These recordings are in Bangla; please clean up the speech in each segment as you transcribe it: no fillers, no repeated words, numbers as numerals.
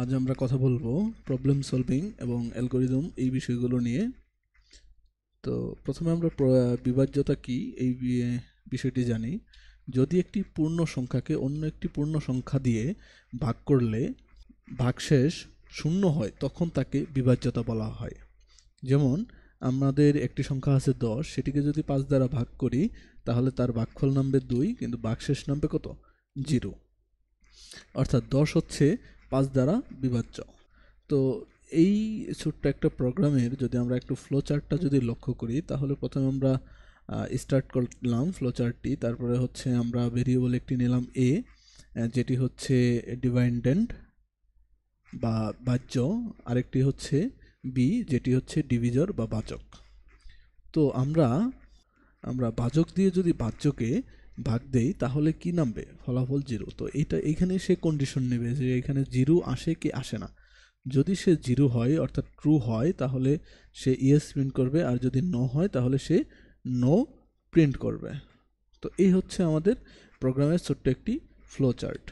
আজ আমরা কথা বলবো প্রবলেম সলভিং এবং অ্যালগরিদম এই বিষয়গুলো নিয়ে। তো প্রথমে আমরা বিভাজ্যতা কি এই বিষয়টি জানি। যদি একটি পূর্ণ সংখ্যাকে অন্য একটি পূর্ণ সংখ্যা দিয়ে ভাগ করলে ভাগশেষ শূন্য হয় তখন তাকে বিভাজ্যতা বলা হয়। যেমন আমাদের একটি সংখ্যা আছে 10, সেটিকে যদি 5 দ্বারা ভাগ করি তাহলে তার ভাগফল নামবে 2, কিন্তু ভাগশেষ নামবে কত? 0। অর্থাৎ 10 হচ্ছে 5 দ্বারা বিভাজ্য। তো এই ছোট্ট একটা প্রোগ্রামের যদি আমরা একটু ফ্লো চার্টটা যদি লক্ষ্য করি তাহলে প্রথমে আমরা স্টার্ট করলাম ফ্লো চার্টটি। তারপরে হচ্ছে আমরা ভেরিয়েবল একটি নিলাম a, যেটি হচ্ছে ডিভাইডেন্ড বা ভাজ্য, আরেকটি হচ্ছে b যেটি হচ্ছে ডিভিজর বা ভাজক। তো আমরা ভাজক দিয়ে যদি ভাজ্যকে ভাগ দেই তাহলে কি নামবে? ফলাফল 0। তো এইখানে সে কন্ডিশন নেবে যে এখানে 0 আসে কি আসে না। যদি সে 0 হয় অর্থাৎ ট্রু হয় তাহলে সে ইয়েস প্রিন্ট করবে, আর যদি নো হয় তাহলে সে নো প্রিন্ট করবে। তো এই হচ্ছে আমাদের প্রোগ্রামের ছোট্ট একটি ফ্লো চার্ট।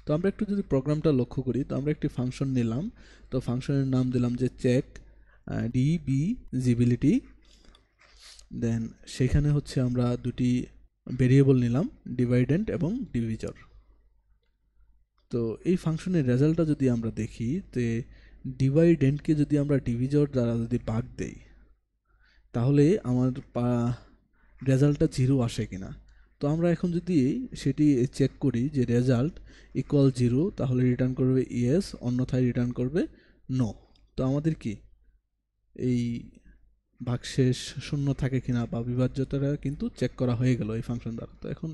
তো আমরা একটু যদি প্রোগ্রামটা লক্ষ্য করি তো আমরা একটি ফাংশন নিলাম। তো ফাংশনের নাম দিলাম যে চেক ডিভিজিবিলিটি। দেন সেখানে হচ্ছে আমরা দুটি ভেরিয়েবল নিলাম, ডিভাইডেন্ড এবং ডিভিজর। তো এই ফাংশনের রেজাল্টটা যদি আমরা দেখি তে ডিভাইডেন্ডকে যদি আমরা ডিভিজর দ্বারা যদি ভাগ দেই তাহলে আমার রেজাল্টটা 0 আসে কিনা। তো আমরা এখন যদি সেটি চেক করি যে রেজাল্ট ইকুয়াল 0 তাহলে রিটার্ন করবে ইয়েস, অন্যথায় রিটার্ন করবে নো। তো আমাদের কি এই ভাগশেষ শূন্য থাকে কিনা বা বিভাজ্যতাটা কিন্তু চেক করা হয়ে গেল এই ফাংশন দ্বারা। তো এখন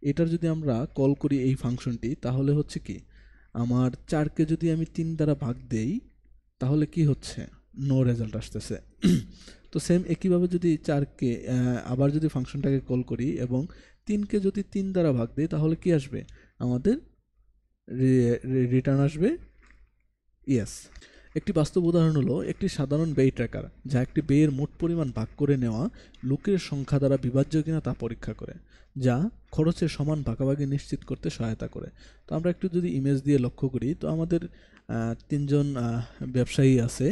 এটার যদি আমরা কল করি এই ফাংশনটি তাহলে হচ্ছে কি আমার 4কে যদি আমি 3 দ্বারা ভাগ দেই তাহলে কি হচ্ছে? নো রেজাল্ট আসতেছে। তো সেম একইভাবে যদি 4কে আবার যদি ফাংশনটাকে কল করি এবং 3কে যদি 3 দ্বারা ভাগ দিই তাহলে কি আসবে? আমাদের রিটার্ন আসবে ইয়েস। একটি বাস্তব উদাহরণ হলো একটি সাধারণ ব্যয় ট্র্যাকার যা একটি ব্যয়ের মোট পরিমাণ ভাগ করে নেওয়া লোকের সংখ্যা দ্বারা বিভাজ্য কিনা তা পরীক্ষা করে, যা খরচের সমান ভাগাভাগি নিশ্চিত করতে সহায়তা করে। তো আমরা একটু যদি ইমেজ দিয়ে লক্ষ্য করি তো আমাদের 3জন ব্যবসায়ী আছে,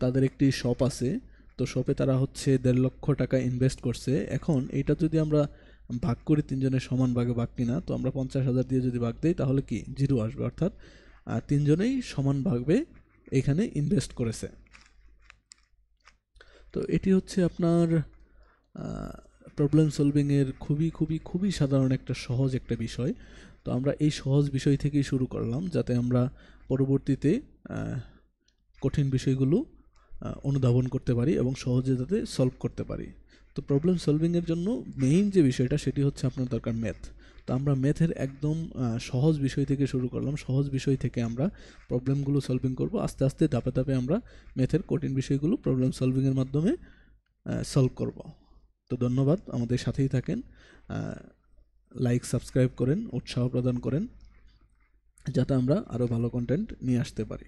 তাদের একটি শপ আছে। তো শপে তারা হচ্ছে 1.5 লক্ষ টাকা ইনভেস্ট করছে। এখন এটা যদি আমরা ভাগ করি 3জনের সমান ভাগে ভাগ কিনা, তো আমরা 50,000 দিয়ে যদি ভাগ দিই তাহলে কি 0 আসবে, অর্থাৎ 3জনেই সমানভাবে এখানে ইনভেস্ট করেছে। তো এটি হচ্ছে আপনার প্রবলেম সলভিংয়ের খুবই খুবই খুবই সাধারণ একটা সহজ একটা বিষয়। তো আমরা এই সহজ বিষয় থেকেই শুরু করলাম যাতে আমরা পরবর্তীতে কঠিন বিষয়গুলো অনুধাবন করতে পারি এবং সহজে যাতে সলভ করতে পারি। তো প্রবলেম সলভিংয়ের জন্য মেইন যে বিষয়টা সেটি হচ্ছে আপনার দরকার ম্যাথ। তো আমরা ম্যাথের একদম সহজ বিষয় থেকে শুরু করলাম। সহজ বিষয় থেকে আমরা প্রবলেমগুলো সলভিং করব। আস্তে আস্তে ধাপে ধাপে আমরা ম্যাথের কঠিন বিষয়গুলো প্রবলেম সলভিংয়ের মাধ্যমে সলভ করব। তো ধন্যবাদ, আমাদের সাথেই থাকেন, লাইক সাবস্ক্রাইব করেন, উৎসাহ প্রদান করেন যাতে আমরা আরও ভালো কন্টেন্ট নিয়ে আসতে পারি।